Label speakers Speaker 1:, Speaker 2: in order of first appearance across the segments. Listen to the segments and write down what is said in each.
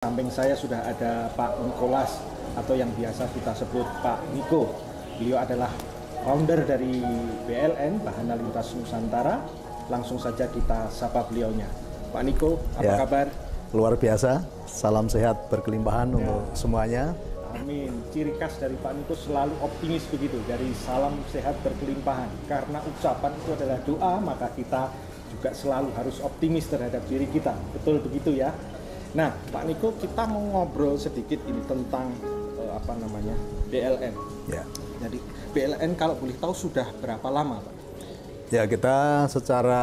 Speaker 1: Samping saya sudah ada Pak Nicholas atau yang biasa kita sebut Pak Niko. Beliau adalah founder dari BLN Bahana Lintas Nusantara. Langsung saja kita sapa beliaunya. Pak Niko, apa kabar?
Speaker 2: Luar biasa, salam sehat berkelimpahan untuk semuanya.
Speaker 1: Amin. Ciri khas dari Pak Niko selalu optimis begitu, dari salam sehat berkelimpahan. Karena ucapan itu adalah doa, maka kita juga selalu harus optimis terhadap diri kita. Betul begitu ya? Nah, Pak Niko, kita mau ngobrol sedikit ini tentang BLN.
Speaker 2: Ya.
Speaker 1: Jadi BLN kalau boleh tahu sudah berapa lama, Pak?
Speaker 2: Ya, kita secara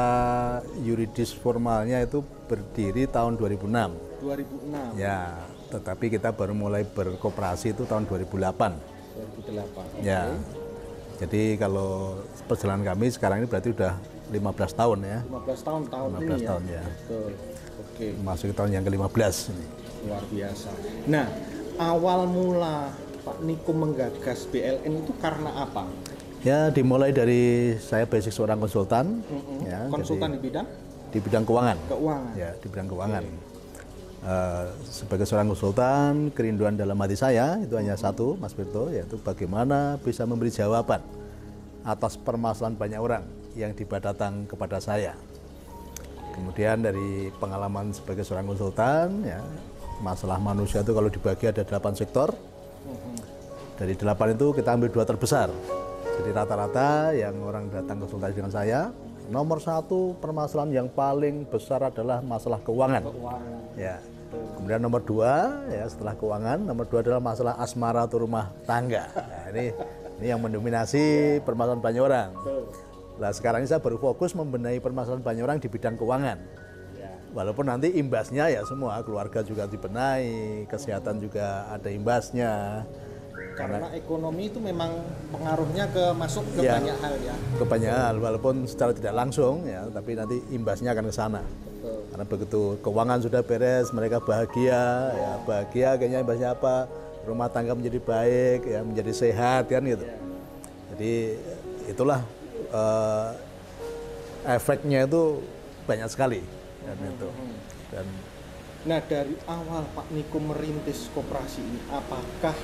Speaker 2: yuridis formalnya itu berdiri tahun 2006.
Speaker 1: 2006.
Speaker 2: Ya, tetapi kita baru mulai berkoperasi itu tahun 2008.
Speaker 1: 2008.
Speaker 2: Ya. Jadi kalau perjalanan kami sekarang ini berarti udah 15 tahun ya.
Speaker 1: 15 tahun
Speaker 2: 15
Speaker 1: ini
Speaker 2: tahun
Speaker 1: ya.
Speaker 2: ya.
Speaker 1: Betul. Oke.
Speaker 2: Masuk tahun yang ke-15 ini.
Speaker 1: Luar biasa. Nah, awal mula Pak Niko menggagas BLN itu karena apa?
Speaker 2: Ya, dimulai dari saya basic seorang konsultan. Ya,
Speaker 1: konsultan
Speaker 2: jadi,
Speaker 1: di bidang
Speaker 2: di bidang keuangan.
Speaker 1: Keuangan.
Speaker 2: Ya, di bidang keuangan. Sebagai seorang konsultan, kerinduan dalam hati saya itu hanya satu, Mas Firto, yaitu bagaimana bisa memberi jawaban atas permasalahan banyak orang yang tiba datang kepada saya. Kemudian dari pengalaman sebagai seorang konsultan, ya, masalah manusia itu kalau dibagi ada 8 sektor. Dari 8 itu kita ambil 2 terbesar. Jadi rata-rata yang orang datang konsultasi dengan saya, nomor 1 permasalahan yang paling besar adalah masalah keuangan. Ya. Kemudian nomor 2, ya, setelah keuangan, nomor 2 adalah masalah asmara atau rumah tangga. Nah, ini yang mendominasi permasalahan banyak orang. Nah, sekarang ini saya baru fokus membenahi permasalahan banyak orang di bidang keuangan. Walaupun nanti imbasnya ya semua, keluarga juga dibenahi, kesehatan juga ada imbasnya.
Speaker 1: Karena ekonomi itu memang pengaruhnya masuk ke
Speaker 2: ya,
Speaker 1: banyak hal ya.
Speaker 2: Ke banyak hal, walaupun secara tidak langsung ya, tapi nanti imbasnya akan ke sana. Karena begitu keuangan sudah beres, mereka bahagia, ya bahagia kayaknya imbasnya apa? Rumah tangga menjadi baik, ya menjadi sehat kan gitu. Jadi itulah efeknya itu banyak sekali dan itu.
Speaker 1: Nah, dari awal Pak Niko merintis koperasi ini, apakah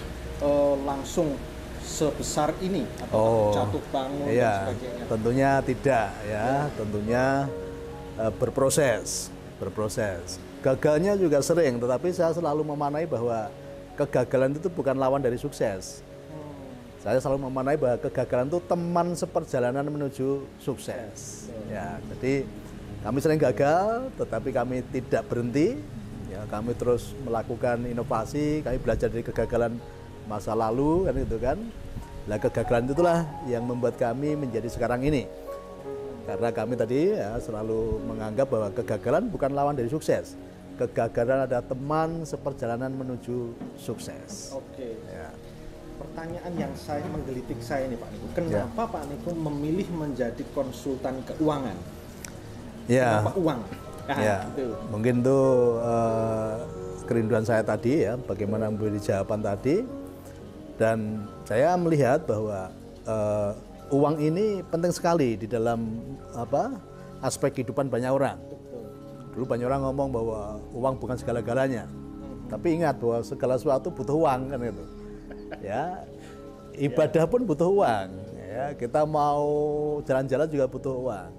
Speaker 1: langsung sebesar ini atau jatuh bangun dan sebagainya?
Speaker 2: Tentunya tidak ya, tentunya berproses. Gagalnya juga sering, tetapi saya selalu memanai bahwa kegagalan itu bukan lawan dari sukses. Saya selalu memanai bahwa kegagalan itu teman seperjalanan menuju sukses. Ya, jadi kami sering gagal, tetapi kami tidak berhenti. Ya, kami terus melakukan inovasi, kami belajar dari kegagalan masa lalu kan itu kan. Nah, kegagalan itulah yang membuat kami menjadi sekarang ini. Karena kami tadi ya, selalu menganggap bahwa kegagalan bukan lawan dari sukses. Kegagalan adalah teman seperjalanan menuju sukses.
Speaker 1: Oke.
Speaker 2: Ya.
Speaker 1: Pertanyaan yang menggelitik saya ini Pak Niko, kenapa Pak Niko memilih menjadi konsultan keuangan?
Speaker 2: Ya.
Speaker 1: Kenapa uang? Nah,
Speaker 2: ya.
Speaker 1: Gitu.
Speaker 2: Mungkin itu kerinduan saya tadi ya, bagaimana memberi jawaban tadi. Dan saya melihat bahwa uang ini penting sekali di dalam aspek kehidupan banyak orang. Dulu banyak orang ngomong bahwa uang bukan segala-galanya. Tapi ingat bahwa segala sesuatu butuh uang kan itu. Ya, ibadah pun butuh uang. Ya, kita mau jalan-jalan juga butuh uang.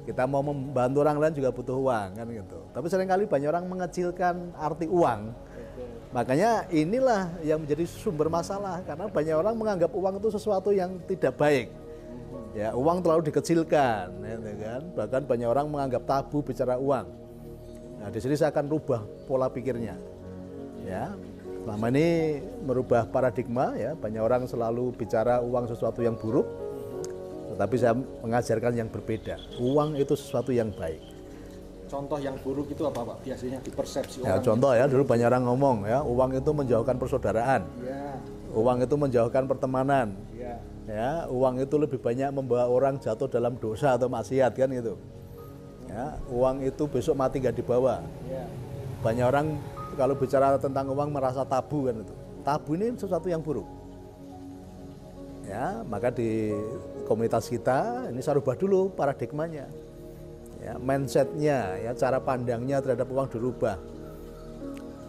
Speaker 2: Kita mau membantu orang lain juga butuh uang kan gitu. Tapi seringkali banyak orang mengecilkan arti uang. Makanya inilah yang menjadi sumber masalah karena banyak orang menganggap uang itu sesuatu yang tidak baik. Ya, uang terlalu dikecilkan, ya kan? Bahkan banyak orang menganggap tabu bicara uang. Nah, di sini saya akan rubah pola pikirnya. Ya. Selama ini merubah paradigma ya, banyak orang selalu bicara uang sesuatu yang buruk. Tetapi saya mengajarkan yang berbeda. Uang itu sesuatu yang baik.
Speaker 1: Contoh yang buruk itu apa Pak? Biasanya di persepsi
Speaker 2: ya,
Speaker 1: orang.
Speaker 2: Contoh ya, dulu banyak orang ngomong ya, uang itu menjauhkan persaudaraan.
Speaker 1: Ya.
Speaker 2: Uang itu menjauhkan pertemanan.
Speaker 1: Ya.
Speaker 2: Ya, uang itu lebih banyak membawa orang jatuh dalam dosa atau maksiat kan gitu. Ya, uang itu besok mati gak dibawa.
Speaker 1: Ya.
Speaker 2: Banyak orang kalau bicara tentang uang merasa tabu kan itu. Tabu ini sesuatu yang buruk. Ya, maka di komunitas kita ini saya rubah dulu paradigmanya. Ya, mindsetnya, ya, cara pandangnya terhadap uang dirubah.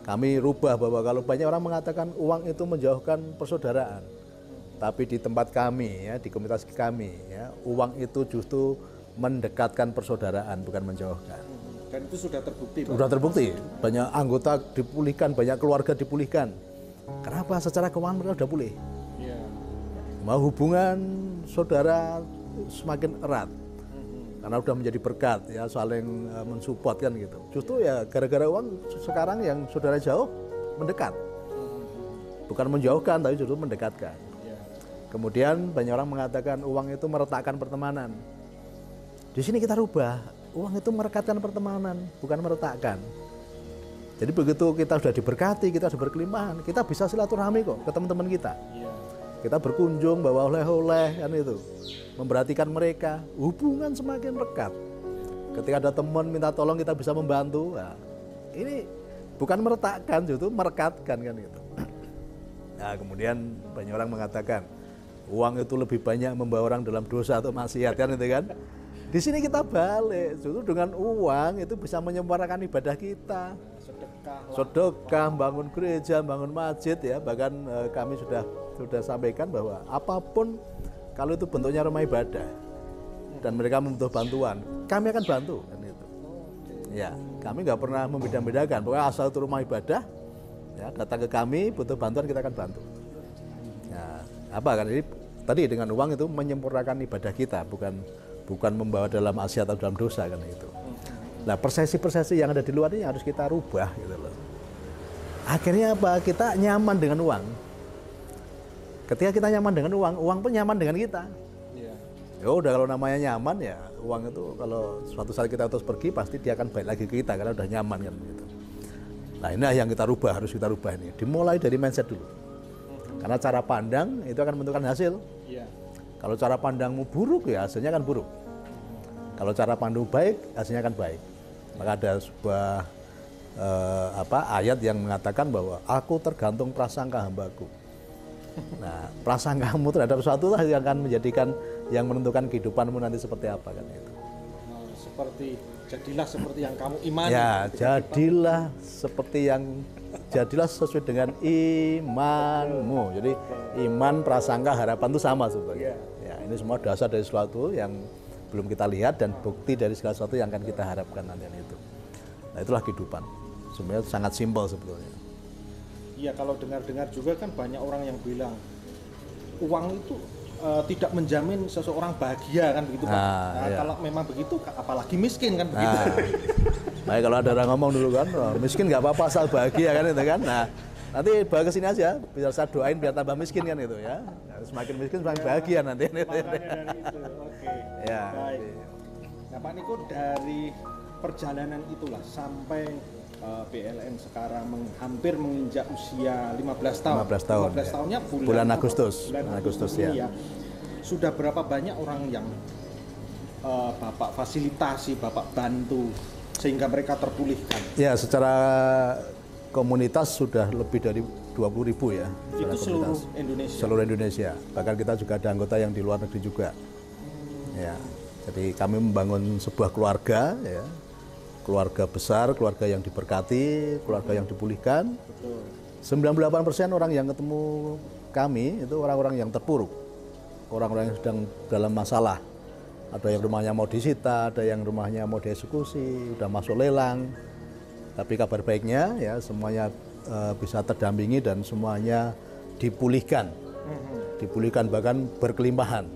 Speaker 2: Kami rubah bahwa kalau banyak orang mengatakan uang itu menjauhkan persaudaraan, tapi di tempat kami, ya, di komunitas kami, ya, uang itu justru mendekatkan persaudaraan, bukan menjauhkan.
Speaker 1: Dan itu sudah terbukti, Pak?
Speaker 2: Sudah terbukti, banyak anggota dipulihkan, banyak keluarga dipulihkan. Kenapa? Secara keuangan mereka sudah pulih.
Speaker 1: Iya.
Speaker 2: Mau hubungan saudara semakin erat, karena udah menjadi berkat, ya, saling mensupport kan gitu. Justru ya gara-gara uang sekarang yang saudara jauh mendekat, bukan menjauhkan tapi justru mendekatkan. Kemudian banyak orang mengatakan uang itu meretakkan pertemanan. Di sini kita rubah, uang itu merekatkan pertemanan, bukan meretakkan. Jadi begitu kita sudah diberkati, kita sudah berkelimpahan, kita bisa silaturahmi kok ke teman-teman kita. Kita berkunjung, bawa oleh-oleh, kan itu, memperhatikan mereka, hubungan semakin rekat. Ketika ada teman minta tolong kita bisa membantu. Nah, ini bukan meretakkan, justru merekatkan kan itu. Nah, kemudian banyak orang mengatakan uang itu lebih banyak membawa orang dalam dosa atau maksiat kan itu kan. Di sini kita balik, justru dengan uang itu bisa menyempurnakan ibadah kita. Sedekah, bangun gereja, bangun masjid, ya, bahkan kami sudah sampaikan bahwa apapun kalau itu bentuknya rumah ibadah dan mereka membutuhkan bantuan, kami akan bantu kan itu. Ya, kami nggak pernah membeda-bedakan, pokoknya asal itu rumah ibadah, ya, datang ke kami butuh bantuan kita akan bantu. Nah, apa kan ini tadi dengan uang itu menyempurnakan ibadah kita, bukan membawa dalam maksiat atau dalam dosa kan itu. Nah, persepsi-persepsi yang ada di luar ini harus kita rubah gitu loh. Akhirnya apa? Kita nyaman dengan uang. Ketika kita nyaman dengan uang, uang pun nyaman dengan kita. Ya udah, kalau namanya nyaman ya uang itu kalau suatu saat kita terus pergi pasti dia akan balik lagi ke kita karena udah nyaman kan gitu. Nah, ini yang kita rubah, harus kita rubah ini. Dimulai dari mindset dulu. Karena cara pandang itu akan menentukan hasil. Kalau cara pandangmu buruk ya hasilnya akan buruk. Kalau cara pandang baik hasilnya akan baik. Maka ada sebuah ayat yang mengatakan bahwa aku tergantung prasangka hambaku. Nah, prasangkamu terhadap sesuatu lah yang akan menjadikan, yang menentukan kehidupanmu nanti seperti apa kan itu.
Speaker 1: Jadilah seperti yang kamu imani.
Speaker 2: Ya, jadilah sesuai dengan imanmu. Jadi iman, prasangka, harapan itu sama sebetulnya. Ya, ini semua dasar dari sesuatu yang belum kita lihat dan bukti dari segala sesuatu yang akan kita harapkan nanti itu. Nah, itulah kehidupan. Sebenarnya sangat simpel sebetulnya.
Speaker 1: Iya, kalau dengar-dengar juga kan banyak orang yang bilang uang itu tidak menjamin seseorang bahagia kan begitu, Pak. Nah, iya. Kalau memang begitu apalagi miskin kan begitu.
Speaker 2: Baik, kalau ada orang ngomong dulu kan, miskin nggak apa-apa asal bahagia kan itu kan. Nah, nanti bawa ke sini aja, biar saya doain biar tambah miskin kan itu ya. Semakin miskin semakin bahagia nanti.
Speaker 1: Makanya dari itu, oke.
Speaker 2: Ya.
Speaker 1: Baik. Nah, Pak Niko, dari perjalanan itulah sampai PLN sekarang hampir menginjak usia 15 tahun.
Speaker 2: 15 tahun.
Speaker 1: 15 tahunnya
Speaker 2: bulan Agustus. Bulan Agustus ya.
Speaker 1: Sudah berapa banyak orang yang Bapak fasilitasi, Bapak bantu sehingga mereka terpulihkan?
Speaker 2: Ya, secara komunitas sudah lebih dari 20.000 ya.
Speaker 1: Itu seluruh Indonesia? Seluruh
Speaker 2: Indonesia. Bahkan kita juga ada anggota yang di luar negeri juga. Ya, jadi kami membangun sebuah keluarga ya. Keluarga besar, keluarga yang diberkati, keluarga yang dipulihkan. 98% orang yang ketemu kami itu orang-orang yang terpuruk, orang-orang yang sedang dalam masalah. Ada yang rumahnya mau disita, ada yang rumahnya mau dieksekusi, udah masuk lelang. Tapi kabar baiknya ya semuanya bisa terdampingi dan semuanya dipulihkan, bahkan berkelimpahan.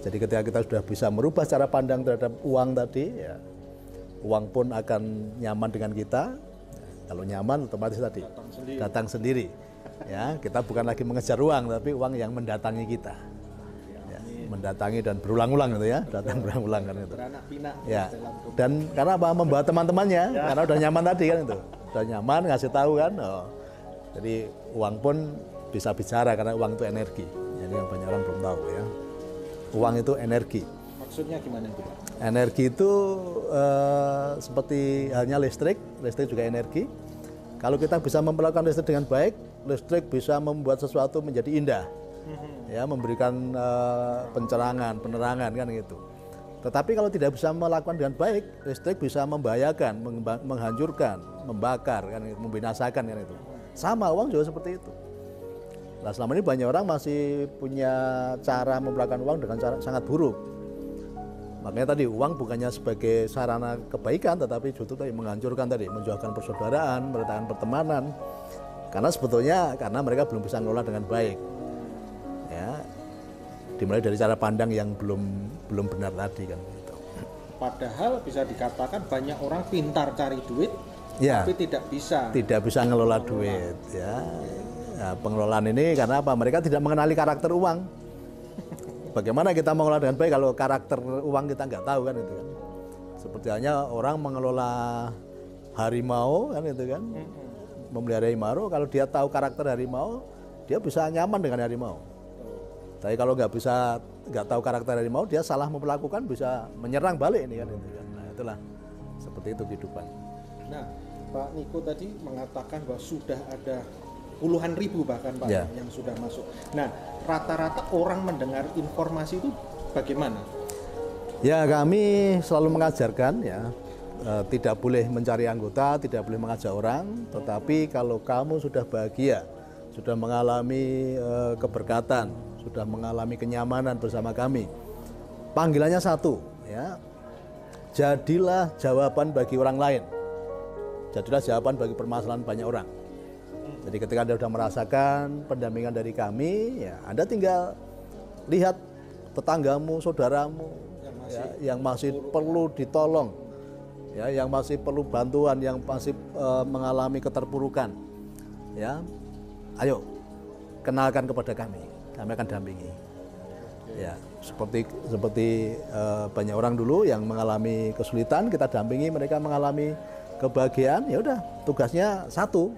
Speaker 2: Jadi ketika kita sudah bisa merubah cara pandang terhadap uang tadi, ya, uang pun akan nyaman dengan kita. Kalau nyaman, otomatis tadi datang sendiri. Ya, kita bukan lagi mengejar uang, tapi uang yang mendatangi kita. Ya, mendatangi dan berulang-ulang gitu ya, datang berulang-ulang kan itu. Ya, dan karena apa? Membawa teman-temannya, karena udah nyaman tadi kan itu. Udah nyaman, ngasih tahu kan. Oh. Jadi uang pun bisa bicara karena uang itu energi. Jadi yang banyak orang belum tahu ya. Uang itu energi.
Speaker 1: Maksudnya gimana itu, Pak?
Speaker 2: Energi itu seperti halnya listrik juga energi. Kalau kita bisa memperlakukan listrik dengan baik, listrik bisa membuat sesuatu menjadi indah, ya, memberikan penerangan kan gitu. Tetapi kalau tidak bisa melakukan dengan baik, listrik bisa membahayakan, menghancurkan, membakar kan, membinasakan kan itu. Sama uang juga seperti itu. Nah, selama ini banyak orang masih punya cara mempraktikkan uang dengan cara sangat buruk. Makanya tadi uang bukannya sebagai sarana kebaikan, tetapi justru tadi menghancurkan tadi, menjauhkan persaudaraan, meretakkan pertemanan. Karena sebetulnya karena mereka belum bisa ngelola dengan baik. Ya, dimulai dari cara pandang yang belum benar tadi kan. Gitu.
Speaker 1: Padahal bisa dikatakan banyak orang pintar cari duit,
Speaker 2: ya,
Speaker 1: tapi tidak bisa
Speaker 2: ngelola duit. Ya, nah, pengelolaan ini karena apa? Mereka tidak mengenali karakter uang. Bagaimana kita mengelola dengan baik kalau karakter uang kita nggak tahu kan itu kan. Seperti hanya orang mengelola harimau kan itu kan. Memelihara harimau, kalau dia tahu karakter harimau, dia bisa nyaman dengan harimau. Tapi kalau nggak tahu karakter harimau, dia salah memperlakukan, bisa menyerang balik ini kan itu kan. Nah, itulah seperti itu kehidupan.
Speaker 1: Nah, Pak Niko tadi mengatakan bahwa sudah ada puluhan ribu bahkan Pak yang sudah masuk. Nah, rata-rata orang mendengar informasi itu bagaimana?
Speaker 2: Ya, kami selalu mengajarkan ya, tidak boleh mencari anggota, tidak boleh mengajak orang, tetapi kalau kamu sudah bahagia, sudah mengalami keberkatan, sudah mengalami kenyamanan bersama kami, panggilannya satu ya, jadilah jawaban bagi orang lain, jadilah jawaban bagi permasalahan banyak orang. Jadi ketika Anda sudah merasakan pendampingan dari kami, ya Anda tinggal lihat tetanggamu, saudaramu yang masih perlu ditolong, ya, yang masih perlu bantuan, yang masih mengalami keterpurukan, ya, ayo kenalkan kepada kami akan dampingi. Ya, seperti banyak orang dulu yang mengalami kesulitan, kita dampingi mereka mengalami kebahagiaan, ya udah tugasnya satu.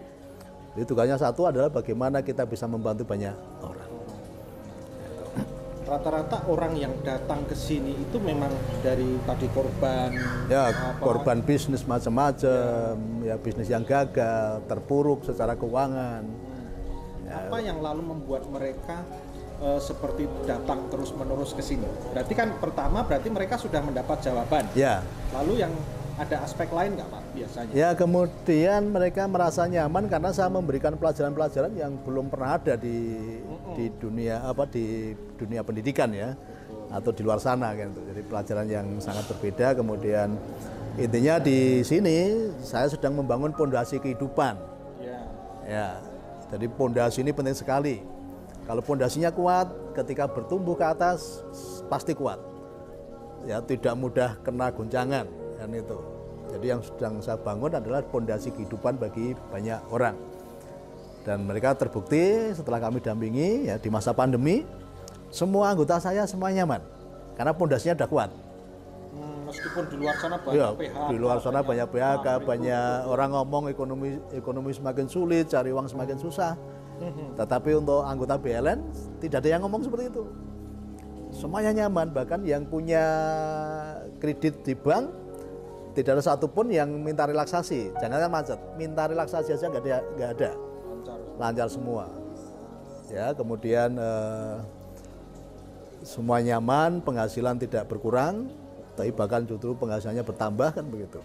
Speaker 2: Jadi tugasnya satu adalah bagaimana kita bisa membantu banyak orang.
Speaker 1: Rata-rata orang yang datang ke sini itu memang dari tadi korban.
Speaker 2: Ya, korban bisnis macam-macam, ya bisnis yang gagal, terpuruk secara keuangan.
Speaker 1: Apa yang lalu membuat mereka seperti datang terus-menerus ke sini? Berarti kan pertama mereka sudah mendapat jawaban.
Speaker 2: Ya.
Speaker 1: Lalu yang ada aspek lain nggak Pak biasanya?
Speaker 2: Ya, kemudian mereka merasa nyaman karena saya memberikan pelajaran-pelajaran yang belum pernah ada di dunia pendidikan ya, atau di luar sana gitu. Jadi pelajaran yang sangat berbeda. Kemudian intinya di sini saya sedang membangun pondasi kehidupan. Ya, jadi pondasi ini penting sekali. Kalau pondasinya kuat, ketika bertumbuh ke atas pasti kuat. Ya, tidak mudah kena goncangan. Kan itu. Jadi yang sedang saya bangun adalah pondasi kehidupan bagi banyak orang. Dan mereka terbukti setelah kami dampingi ya di masa pandemi, semua anggota saya semua nyaman karena pondasinya sudah kuat.
Speaker 1: Meskipun di luar sana banyak PHK.
Speaker 2: Di luar sana banyak PHK, banyak orang ngomong ekonomi semakin sulit, cari uang semakin susah. Tetapi untuk anggota BLN tidak ada yang ngomong seperti itu. Semuanya nyaman, bahkan yang punya kredit di bank tidak ada satupun yang minta relaksasi, jangan macet, minta relaksasi aja nggak ada, lancar semua. Ya, kemudian semua nyaman, penghasilan tidak berkurang, tapi bahkan justru penghasilannya bertambah kan begitu.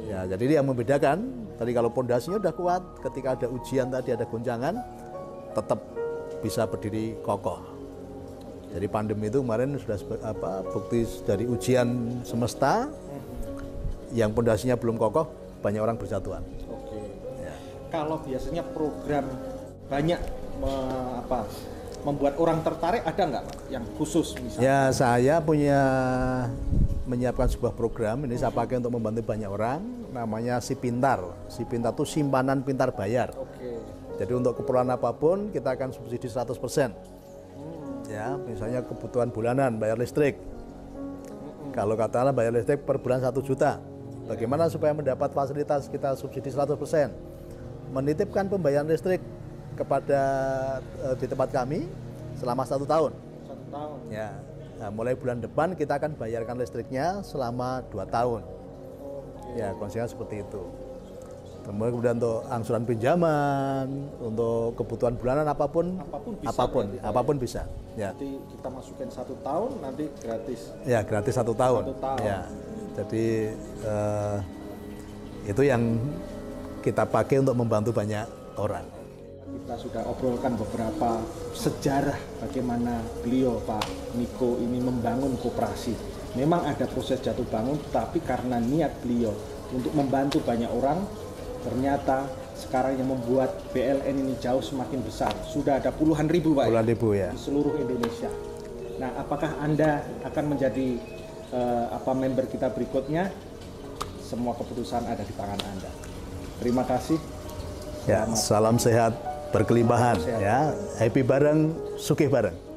Speaker 2: Ya, jadi ini yang membedakan. Tadi kalau pondasinya udah kuat, ketika ada ujian tadi ada goncangan, tetap bisa berdiri kokoh. Jadi pandemi itu kemarin sudah bukti dari ujian semesta. Yang pondasinya belum kokoh, banyak orang berjatuhan.
Speaker 1: Oke. Ya. Kalau biasanya program banyak membuat orang tertarik, ada nggak Pak yang khusus misalnya?
Speaker 2: Ya, saya menyiapkan sebuah program, ini saya pakai untuk membantu banyak orang, namanya Si Pintar. Si Pintar itu simpanan pintar bayar.
Speaker 1: Oke.
Speaker 2: Jadi untuk keperluan apapun kita akan subsidi 100%. Ya, misalnya kebutuhan bulanan, bayar listrik. Kalau katakanlah bayar listrik per bulan 1 juta. Bagaimana supaya mendapat fasilitas kita subsidi 100%? Menitipkan pembayaran listrik kepada di tempat kami selama 1 tahun.
Speaker 1: 1 tahun.
Speaker 2: Ya, nah, mulai bulan depan kita akan bayarkan listriknya selama 2 tahun. Ya, konsepnya seperti itu. Kemudian untuk angsuran pinjaman, untuk kebutuhan bulanan apapun bisa. Ya.
Speaker 1: Nanti kita masukin 1 tahun, nanti gratis.
Speaker 2: Ya, gratis 1 tahun.
Speaker 1: 1 tahun.
Speaker 2: Ya. Jadi Itu yang kita pakai untuk membantu banyak orang.
Speaker 1: Kita sudah obrolkan beberapa sejarah bagaimana beliau Pak Niko ini membangun koperasi. Memang ada proses jatuh bangun, tapi karena niat beliau untuk membantu banyak orang, ternyata sekarang yang membuat BLN ini jauh semakin besar. Sudah ada puluhan ribu Pak,
Speaker 2: Puluhan ribu ya.
Speaker 1: di seluruh Indonesia. Nah, apakah Anda akan menjadi member kita berikutnya? Semua keputusan ada di tangan Anda. Terima kasih.
Speaker 2: Ya, salam sehat berkelimpahan ya. Happy bareng, sugih bareng.